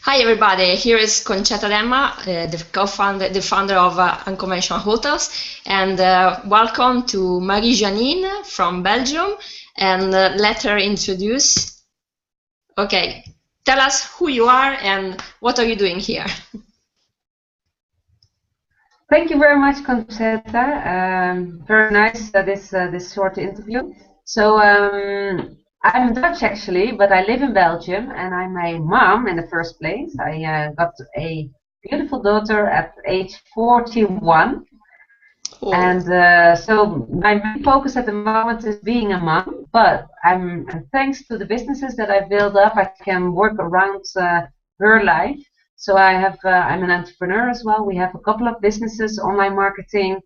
Hi everybody, here is Concetta D'Emma, the founder of Unconventional Hotels, and welcome to Mari-Janine from Belgium, and let her introduce. Okay, tell us who you are and what are you doing here? Thank you very much, Concetta. Very nice this short interview. So I'm Dutch actually, but I live in Belgium, and I'm a mom in the first place. I got a beautiful daughter at age 41, and so my main focus at the moment is being a mom. But thanks to the businesses that I've built up, I can work around her life. So I'm an entrepreneur as well. We have a couple of businesses, online marketing,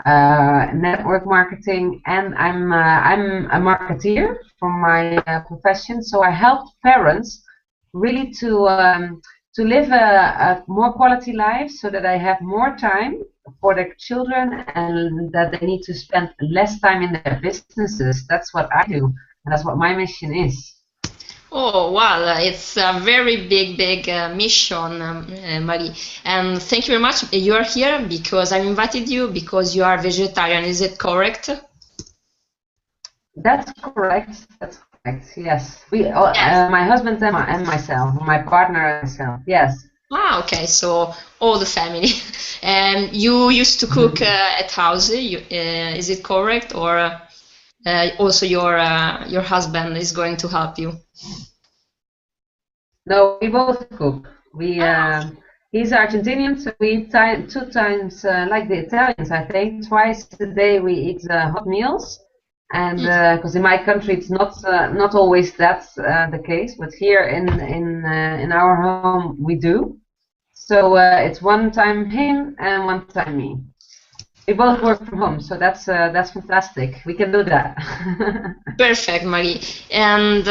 network marketing, and I'm a marketeer from my profession. So I help parents really to live a more quality life, so that they have more time for their children and that they need to spend less time in their businesses. That's what I do, and that's what my mission is. Oh, well, it's a very big mission, Marie. And thank you very much. You are here because I invited you because you are vegetarian. Is it correct? That's correct. That's correct. Yes. Yes. My husband and myself, my partner and myself. Yes. Ah, okay. So all the family. And you used to cook at house. Is it correct, or also your husband is going to help you? No, we both cook. He's Argentinian, so we eat 2 times like the Italians. I think twice a day we eat hot meals, and because in my country it's not always that's the case, but here in our home we do. So it's 1 time him and 1 time me. We both work from home, so that's fantastic. We can do that. Perfect, Marie. And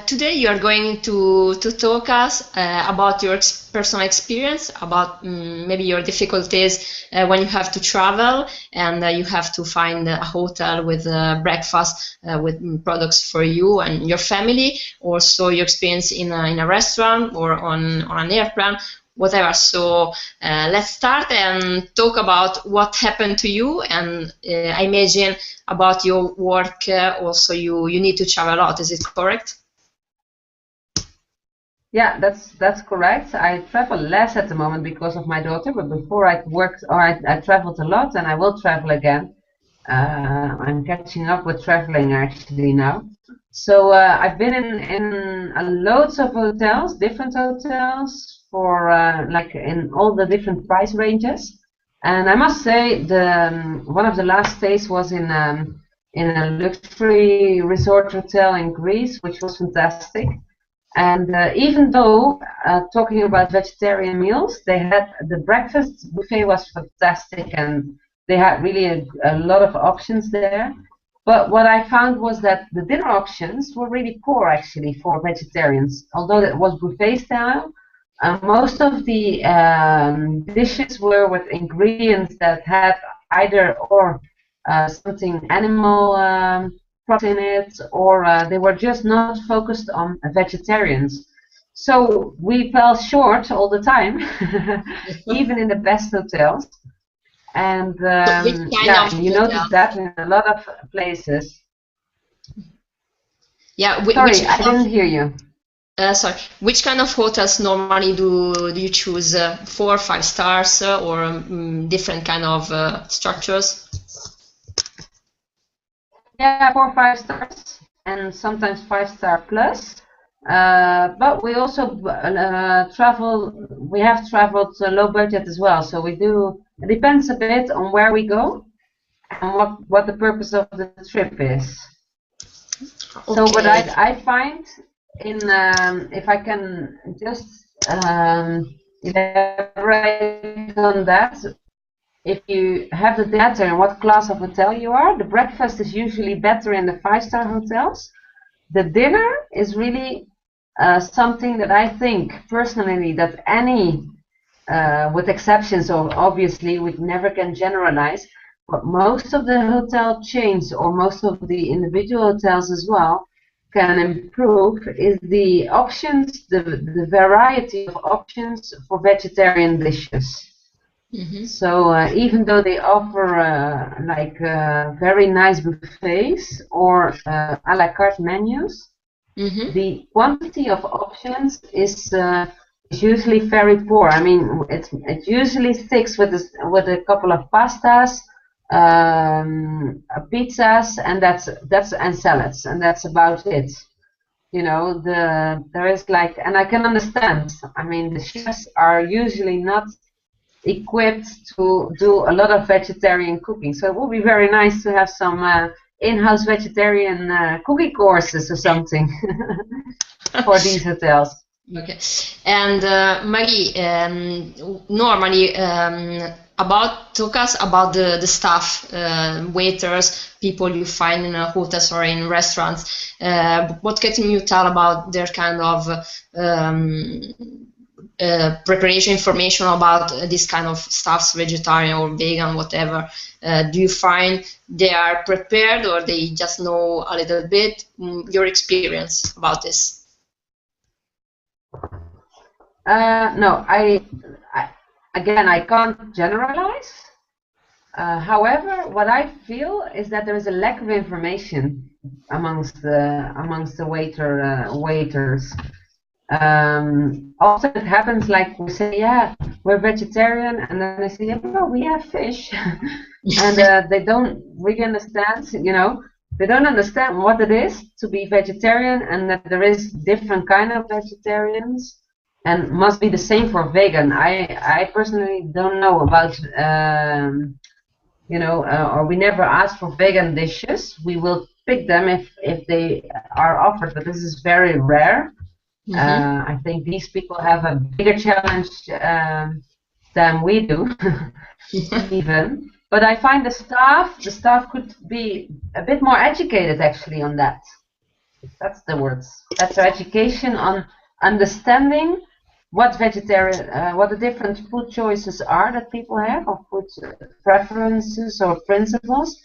today you are going to talk us about your personal experience, about maybe your difficulties when you have to travel and you have to find a hotel with breakfast with products for you and your family. Also, your experience in a restaurant or on an airplane. Whatever. So let's start and talk about what happened to you, and I imagine about your work. Also, you need to travel a lot. Is it correct? Yeah, that's correct. I travel less at the moment because of my daughter, but before I traveled a lot, and I will travel again. I'm catching up with traveling actually now. So I've been in loads of hotels, different hotels, for like in all the different price ranges. And I must say, one of the last stays was in a luxury resort hotel in Greece, which was fantastic. And even though talking about vegetarian meals, they had the breakfast buffet was fantastic, and they had really a lot of options there. But what I found was that the dinner options were really poor actually for vegetarians. Although it was buffet style, most of the dishes were with ingredients that had either or something animal protein in it, or they were just not focused on vegetarians. So we fell short all the time, even in the best hotels. And yeah, you notice that in a lot of places. Yeah. Sorry, I didn't hear you. Sorry. Which kind of hotels normally do you choose? 4 or 5 stars or different kind of structures? Yeah, 4 or 5 stars, and sometimes 5-star plus. But we also travel. We have traveled low budget as well. So we do. It depends a bit on where we go and what the purpose of the trip is. Okay. So what I find if I can just elaborate on that. If you have the data and what class of hotel you are, the breakfast is usually better in the 5-star hotels. The dinner is really something that I think personally that any, with exceptions, or obviously we never can generalize, but most of the hotel chains or most of the individual hotels as well can improve is the options, the variety of options for vegetarian dishes. So even though they offer very nice buffets or a la carte menus, the quantity of options is usually very poor. I mean, it usually sticks with a couple of pastas, pizzas, and and salads, and that's about it. You know, there is like, and I can understand. I mean, the chefs are usually not equipped to do a lot of vegetarian cooking, so it would be very nice to have some in-house vegetarian cooking courses or something for these hotels. Okay, and Marie, normally talk us about the staff, waiters, people you find in hotels or in restaurants. What can you tell about their kind of preparation information about this kind of stuffs, vegetarian or vegan, whatever? Do you find they are prepared or they just know a little bit? Your experience about this? No, again, I can't generalize. However, what I feel is that there is a lack of information amongst the waiters. Often it happens like we say, yeah, we're vegetarian, and then they say, yeah, no, we have fish, and they don't really understand. You know, they don't understand what it is to be vegetarian, and that there is different kind of vegetarians. And must be the same for vegan. I personally don't know about, or we never ask for vegan dishes. We will pick them if they are offered, but this is very rare. I think these people have a bigger challenge than we do, even. But I find the staff could be a bit more educated actually on that. That's the words. That's their education on understanding what the different food choices are that people have, or food preferences or principles,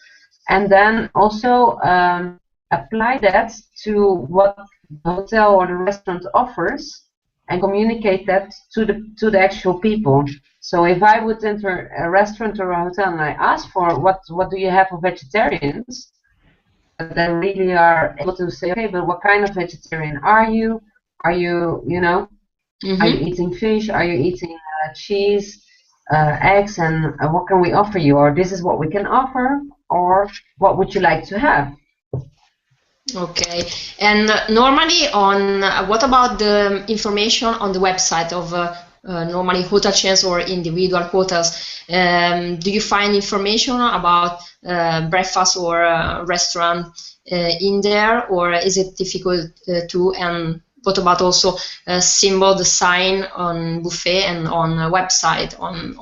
and then also apply that to what the hotel or the restaurant offers, and communicate that to the actual people. So if I would enter a restaurant or a hotel and I ask for what do you have for vegetarians, they really are able to say, okay, but what kind of vegetarian are you? Are you, are you eating fish? Are you eating cheese, eggs, and what can we offer you? Or this is what we can offer, or what would you like to have? Okay, and normally what about the information on the website of normally hotel chains or individual hotels? Do you find information about breakfast or restaurant in there, or is it difficult to? And what about also symbol, the sign on buffet and on a website on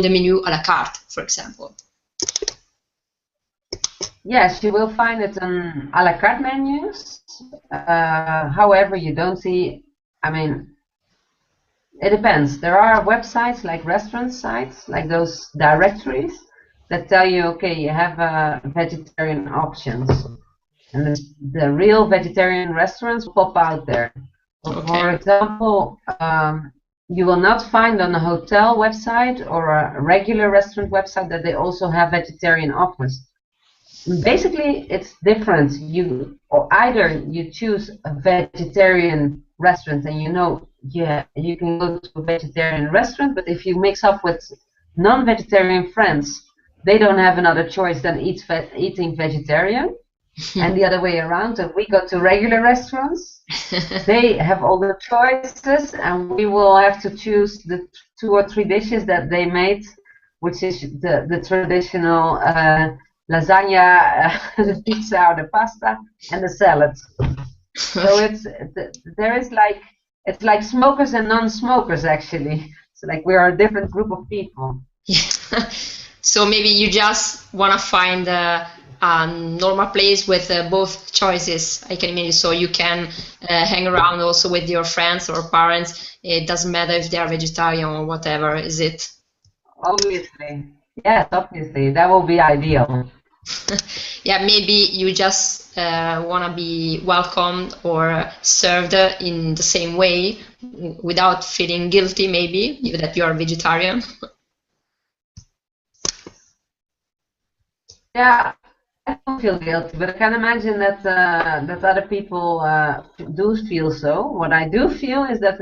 the menu a la carte, for example? Yes, you will find it on a la carte menus. However, you don't see, I mean, it depends. There are websites like restaurant sites, like those directories that tell you, okay, you have vegetarian options. And the real vegetarian restaurants pop out there. Okay. For example, you will not find on a hotel website or a regular restaurant website that they also have vegetarian offers. Basically, it's different. Either you choose a vegetarian restaurant and you can go to a vegetarian restaurant, but if you mix up with non-vegetarian friends, they don't have another choice than eating vegetarian. And the other way around, if we go to regular restaurants, they have all the choices, and we will have to choose the 2 or 3 dishes that they made, which is the traditional lasagna, the pizza or the pasta, and the salad. So it's like smokers and non-smokers actually. So like we are a different group of people. Yeah. So maybe you just want to find a normal place with both choices, I can imagine, so you can hang around also with your friends or parents. It doesn't matter if they are vegetarian or whatever, is it? Obviously. Yes, obviously. That will be ideal. Yeah, maybe you just want to be welcomed or served in the same way without feeling guilty, maybe, that you are vegetarian? Yeah, I don't feel guilty, but I can imagine that that other people do feel so. What I do feel is that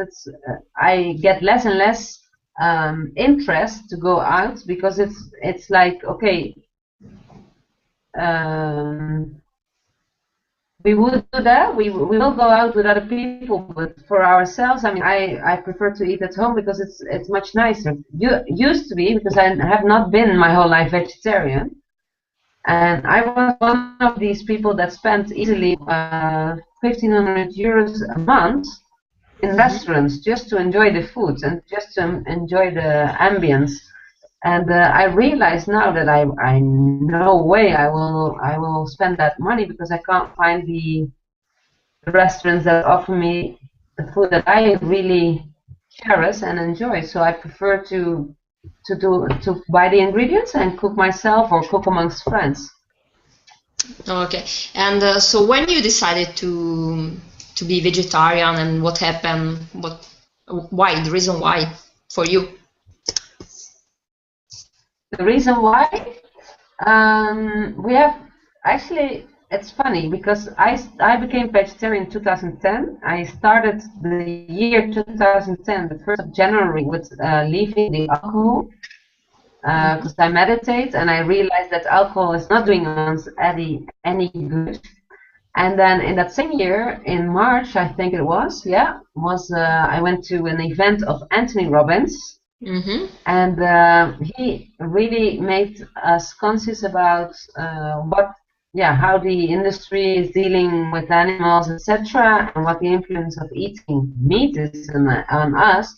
I get less and less interest to go out, because it's like, okay, we would do that. We will go out with other people, but for ourselves, I mean, I prefer to eat at home because it's much nicer. Used to be, because I have not been my whole life vegetarian. And I was one of these people that spent easily 1,500 euros a month in restaurants just to enjoy the food and just to enjoy the ambience. And I realize now that I no way I will spend that money, because I can't find the restaurants that offer me the food that I really cherish and enjoy. So I prefer to buy the ingredients and cook myself or cook amongst friends. Okay, and so when you decided to be vegetarian, and what happened? Why? The reason why for you? The reason why, we have actually. It's funny because I became vegetarian in 2010. I started the year 2010, the 1st of January, with leaving the alcohol, because I meditate and I realized that alcohol is not doing us any good. And then in that same year, in March, I think it was, I went to an event of Anthony Robbins. Mm-hmm. And he really made us conscious about how the industry is dealing with animals, etc., and what the influence of eating meat is on us.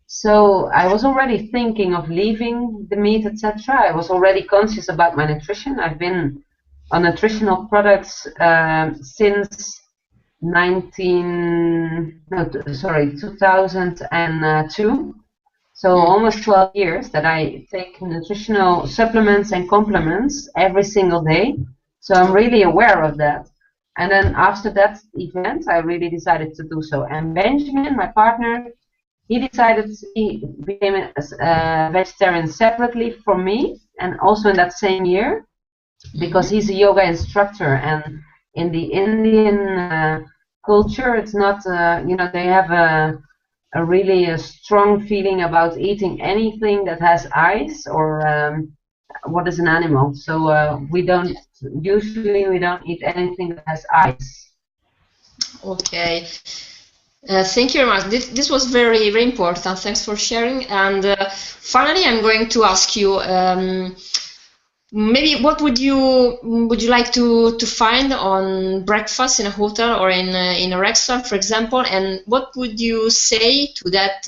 So I was already thinking of leaving the meat, etc. I was already conscious about my nutrition. I've been on nutritional products since 2002. So almost 12 years that I take nutritional supplements and complements every single day. So I'm really aware of that. And then after that event, I really decided to do so. And Benjamin, my partner, he became a vegetarian separately from me, and also in that same year, because he's a yoga instructor. And in the Indian culture, it's not, they have a really strong feeling about eating anything that has eyes, or what is an animal. So we don't eat anything that has eyes. Okay. Thank you very much. This was very, very important. Thanks for sharing. And finally, I'm going to ask you, maybe what would you like to find on breakfast in a hotel or in a restaurant, for example, and what would you say to that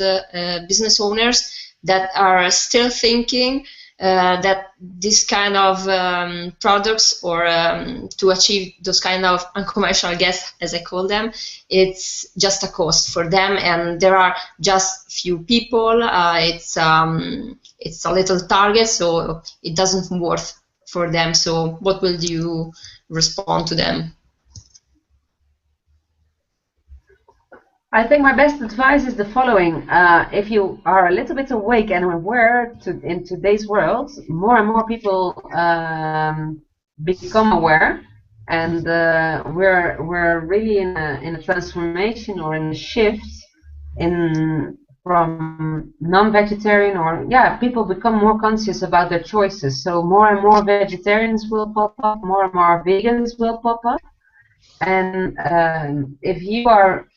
business owners that are still thinking that this kind of products, or to achieve those kind of unconventional guests, as I call them, it's just a cost for them, and there are just few people. It's a little target, so it doesn't worth for them. So what will you respond to them? I think my best advice is the following. If you are a little bit awake and aware in today's world, more and more people become aware, and we're really in a transformation, or in a shift from non-vegetarian, or people become more conscious about their choices. So more and more vegetarians will pop up, more and more vegans will pop up. And if you are,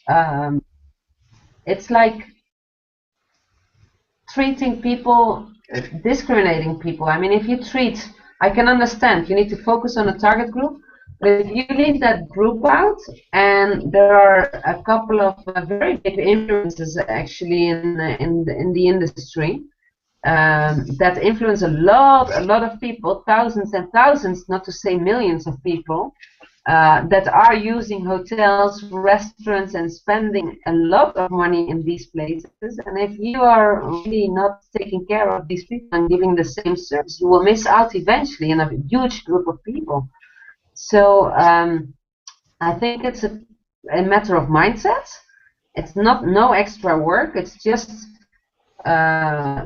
it's like treating people, discriminating people. I mean, if you treat, I can understand you need to focus on a target group, but if you leave that group out, and there are a couple of very big influences actually in the industry that influence a lot of people, thousands and thousands, not to say millions of people, that are using hotels, restaurants, and spending a lot of money in these places. And if you are really not taking care of these people and giving the same service, you will miss out eventually in a huge group of people. So I think it's a matter of mindset. It's not no extra work. It's just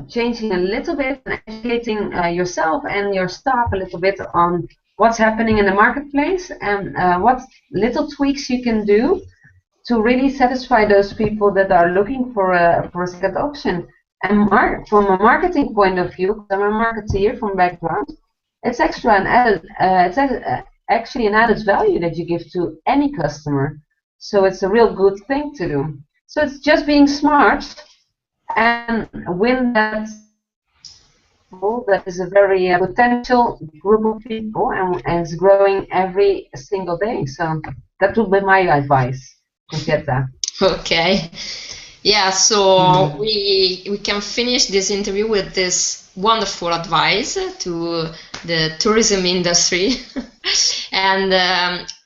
changing a little bit and educating yourself and your staff a little bit on what's happening in the marketplace and what little tweaks you can do to really satisfy those people that are looking for a second option. And from a marketing point of view, because I'm a marketeer from background, it's extra and added. Actually an added value that you give to any customer. So it's a real good thing to do. So it's just being smart and win that. That is a very potential group of people, and it's growing every single day. So that would be my advice, Concetta. Okay. Yeah, so we can finish this interview with this wonderful advice to the tourism industry. And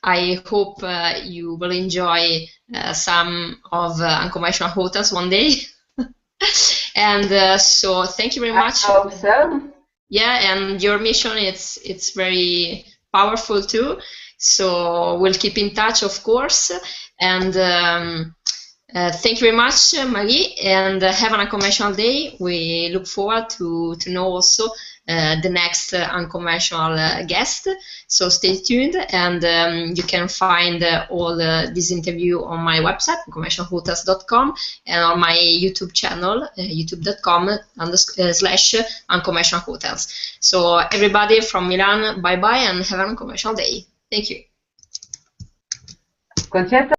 I hope you will enjoy some of unconventional hotels one day. And so thank you very much. I hope so. Yeah, and your mission, it's very powerful too. So we'll keep in touch, of course. And thank you very much, Marie, and have an unconventional day. We look forward to know also the next unconventional guest. So stay tuned, and you can find all this interview on my website, unconventionalhotels.com, and on my YouTube channel, youtube.com/unconventionalhotels. So everybody from Milan, bye-bye, and have an unconventional day. Thank you. Concetta.